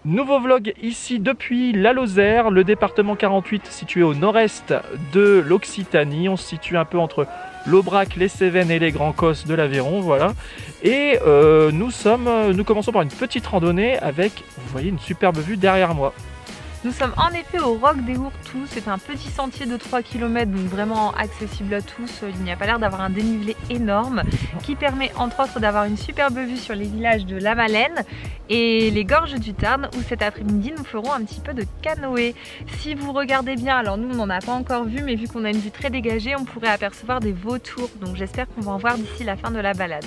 Nouveau vlog ici depuis la Lozère, le département 48 situé au nord-est de l'Occitanie. On se situe un peu entre l'Aubrac, les Cévennes et les Grands Cosses de l'Aveyron, voilà. Et nous commençons par une petite randonnée avec, vous voyez, une superbe vue derrière moi. Nous sommes en effet au Roc des Ourtous, c'est un petit sentier de 3 km, donc vraiment accessible à tous. Il n'y a pas l'air d'avoir un dénivelé énorme qui permet entre autres d'avoir une superbe vue sur les villages de La Malène et les gorges du Tarn, où cet après-midi nous ferons un petit peu de canoë. Si vous regardez bien, alors nous on n'en a pas encore vu, mais vu qu'on a une vue très dégagée, on pourrait apercevoir des vautours, donc j'espère qu'on va en voir d'ici la fin de la balade.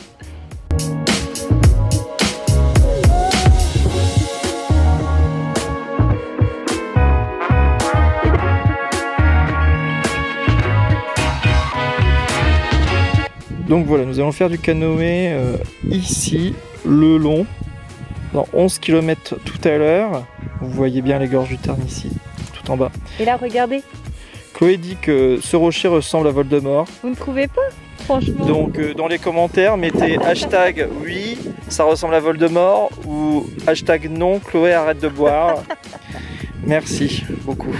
Donc voilà, nous allons faire du canoë ici, le long, dans 11 km tout à l'heure. Vous voyez bien les gorges du Tarn ici, tout en bas. Et là, regardez. Chloé dit que ce rocher ressemble à Voldemort. Vous ne trouvez pas, franchement? Donc dans les commentaires, mettez hashtag oui, ça ressemble à Voldemort, ou hashtag non, Chloé arrête de boire. Merci beaucoup.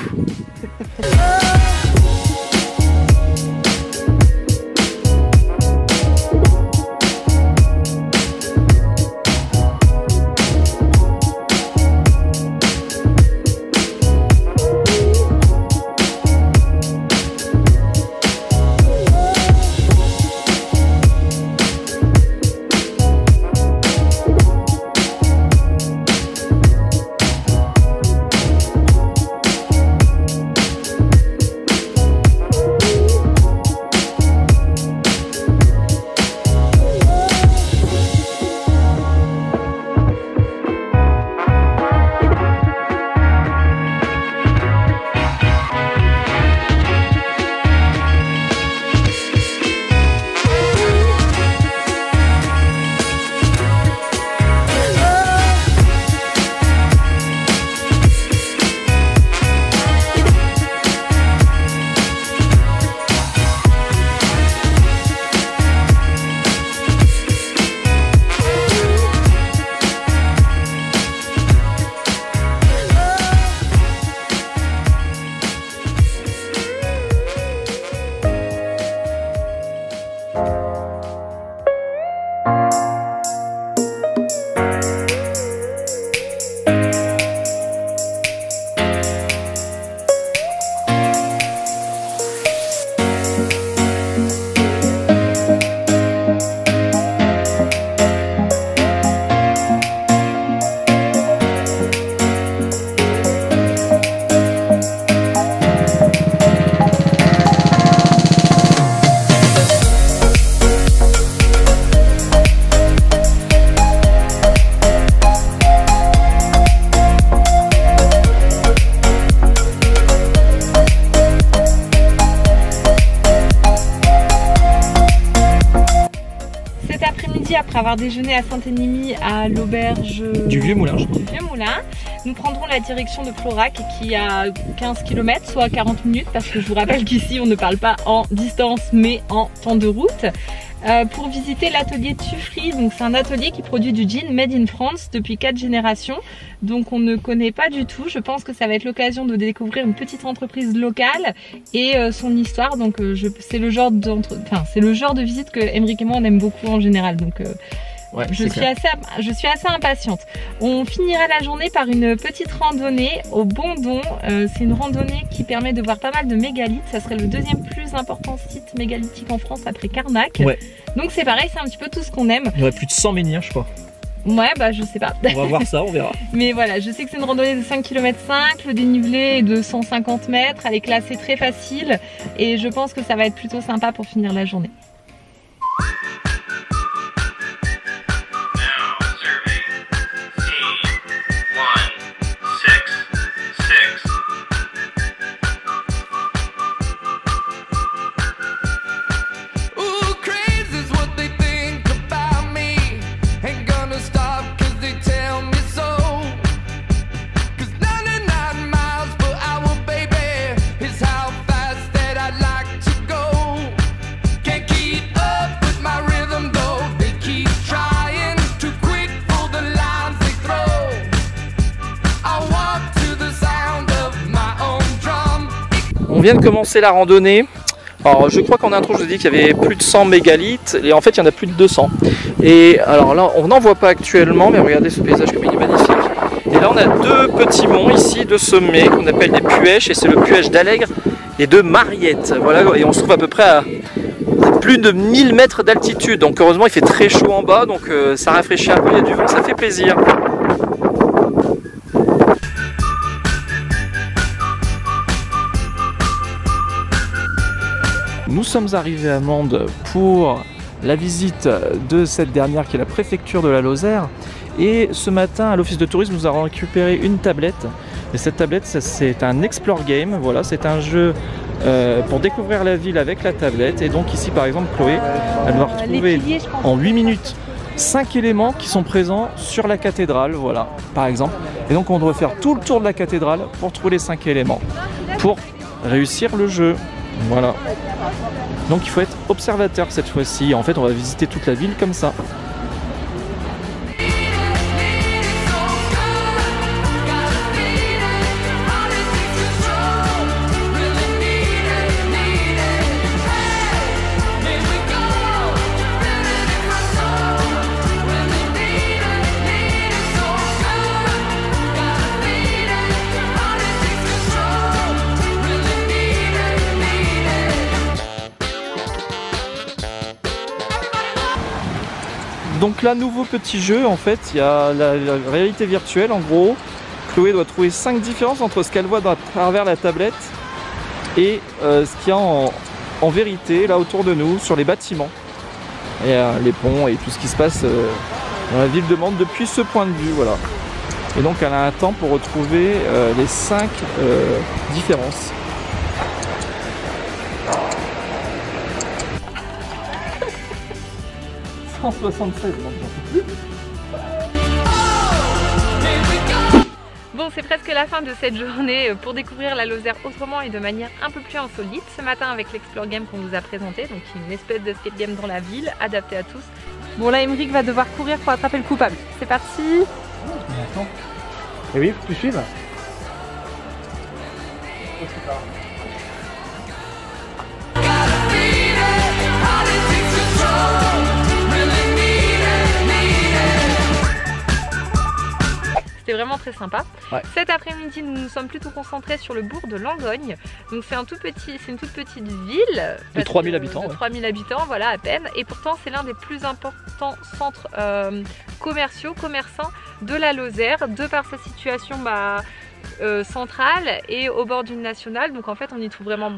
Après avoir déjeuné à Saint-Énimie à l'auberge du Vieux Moulin, nous prendrons la direction de Florac qui a 15 km, soit 40 minutes, parce que je vous rappelle qu'ici on ne parle pas en distance mais en temps de route, pour visiter l'atelier Tuffry. Donc c'est un atelier qui produit du gin made in France depuis 4 générations, donc on ne connaît pas du tout. Je pense que ça va être l'occasion de découvrir une petite entreprise locale et son histoire. Donc c'est le genre de visite que Émeric et moi on aime beaucoup en général. Donc ouais, je suis assez impatiente. On finira la journée par une petite randonnée au Bondon. C'est une randonnée qui permet de voir pas mal de mégalithes. Ça serait le deuxième plus important site mégalithique en France après Carnac. Ouais. Donc c'est pareil, c'est un petit peu tout ce qu'on aime. Il y aurait plus de 100 menhirs, je crois. Ouais, bah je sais pas. On va voir ça, on verra. Mais voilà, je sais que c'est une randonnée de 5 km 5, le dénivelé est de 150 mètres, elle est classée très facile et je pense que ça va être plutôt sympa pour finir la journée. Can't keep On vient de commencer la randonnée. Alors je crois qu'en intro je vous ai dit qu'il y avait plus de 100 mégalithes et en fait il y en a plus de 200. Et alors là on n'en voit pas actuellement, mais regardez ce paysage comme il est magnifique. Et là on a deux petits monts ici, deux sommets qu'on appelle des puèches, et c'est le puèche d'Allègre et de Mariette. Voilà, et on se trouve à peu près à plus de 1000 mètres d'altitude, donc heureusement il fait très chaud en bas, donc ça rafraîchit un peu, il y a du vent, ça fait plaisir. Nous sommes arrivés à Mende pour la visite de cette dernière qui est la préfecture de la Lozère, et ce matin à l'office de tourisme nous avons récupéré une tablette, et cette tablette c'est un Explore Game, voilà, c'est un jeu pour découvrir la ville avec la tablette. Et donc ici par exemple Chloé elle va retrouver en 8 minutes 5 éléments qui sont présents sur la cathédrale, voilà par exemple, et donc on doit faire tout le tour de la cathédrale pour trouver les 5 éléments pour réussir le jeu, voilà. Donc il faut être observateur cette fois-ci, en fait on va visiter toute la ville comme ça. Donc là, nouveau petit jeu, en fait, il y a la réalité virtuelle en gros. Chloé doit trouver 5 différences entre ce qu'elle voit à travers la tablette et ce qu'il y a en vérité là autour de nous, sur les bâtiments. Et les ponts et tout ce qui se passe dans la ville de Mende depuis ce point de vue, voilà. Et donc elle a un temps pour retrouver les 5 différences. Bon, c'est presque la fin de cette journée pour découvrir la Lozère autrement et de manière un peu plus insolite. Ce matin avec l'Explore Game qu'on vous a présenté, donc une espèce de skate game dans la ville, adapté à tous. Bon là, Emeric va devoir courir pour attraper le coupable. C'est parti. Et oui, tu suives. C'était vraiment très sympa. Ouais. Cet après-midi, nous nous sommes plutôt concentrés sur le bourg de Langogne. Donc c'est une toute petite ville de 3000 habitants. De 3000 habitants, voilà, à peine. Et pourtant, c'est l'un des plus importants centres commerçants de la Lozère, de par sa situation centrale et au bord d'une nationale. Donc en fait, on y trouve vraiment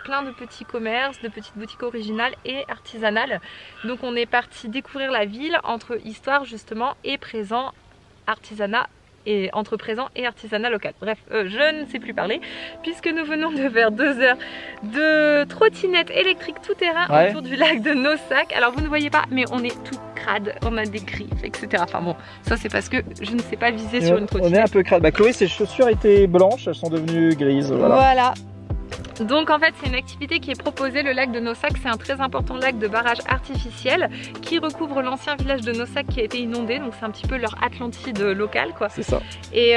plein de petits commerces, de petites boutiques originales et artisanales. Donc on est parti découvrir la ville entre histoire justement et présent, artisanat, et entre présent et artisanat local. Bref, je ne sais plus parler, puisque nous venons de faire 2 heures de trottinette électrique tout terrain autour du lac de Nossac. Alors vous ne voyez pas, mais on est tout crade, on a des griffes, etc. Enfin bon, ça c'est parce que je ne sais pas viser sur une trottinette. On est un peu crade. Chloé, ses chaussures étaient blanches, elles sont devenues grises. Voilà. Donc en fait c'est une activité qui est proposée, le lac de Nossac, c'est un très important lac de barrage artificiel qui recouvre l'ancien village de Nossac qui a été inondé, donc c'est un petit peu leur Atlantide locale quoi. C'est ça. Et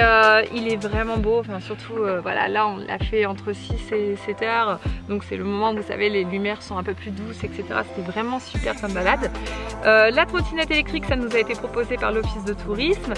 il est vraiment beau, enfin surtout voilà, là on l'a fait entre 6 et 7 heures, donc c'est le moment où vous savez les lumières sont un peu plus douces, etc. C'était vraiment super comme balade. La trottinette électrique, ça nous a été proposé par l'office de tourisme.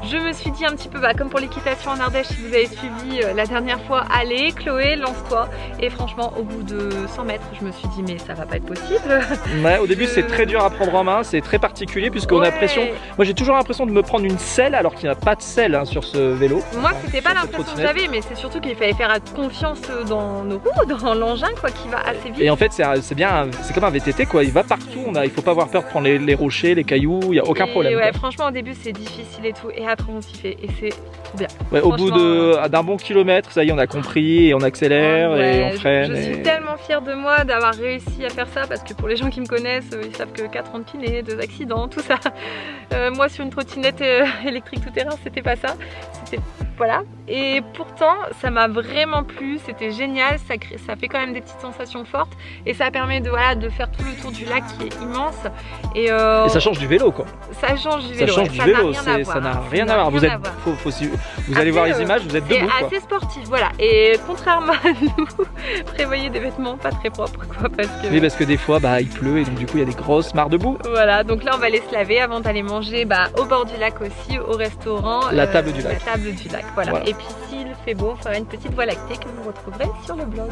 Je me suis dit un petit peu, comme pour l'équitation en Ardèche, si vous avez suivi la dernière fois, allez Chloé, lance-toi. Et franchement, au bout de 100 mètres, je me suis dit, mais ça va pas être possible. Ouais, au début, c'est très dur à prendre en main, c'est très particulier, puisqu'on a l'impression, moi j'ai toujours l'impression de me prendre une selle, alors qu'il n'y a pas de selle sur ce vélo. Moi, c'était pas l'impression que j'avais, mais c'est surtout qu'il fallait faire confiance dans nos roues, dans l'engin, quoi, qui va assez vite. Et en fait, c'est bien, c'est comme un VTT, quoi, il va partout, il faut pas avoir peur de prendre les rochers, les cailloux, il n'y a aucun problème. Ouais, franchement, au début, c'est difficile et tout, et après, on s'y fait, et c'est trop bien. Ouais, au bout d'un bon kilomètre, ça y est, on a compris, et on accélère, et on freine. Je suis tellement fière de moi d'avoir réussi à faire ça, parce que pour les gens qui me connaissent, ils savent que 4 ans de kiné, 2 accidents, tout ça. Moi, sur une trottinette électrique tout terrain, c'était pas ça. C'était Voilà, et pourtant ça m'a vraiment plu, c'était génial, ça fait quand même des petites sensations fortes et ça permet de, voilà, de faire tout le tour du lac qui est immense. Et ça change du vélo quoi. Ça change du vélo, ça n'a rien à voir. Vous allez voir les images, vous êtes debout. C'est assez sportif, voilà, et contrairement à nous, prévoyez des vêtements pas très propres quoi, parce que... Oui, parce que des fois il pleut et donc du coup il y a des grosses mares de boue. Voilà, donc là on va aller se laver avant d'aller manger au bord du lac aussi, au restaurant. La table du lac. La table du lac. Voilà. Et puis s'il fait beau, on fera une petite voie lactée que vous retrouverez sur le blog.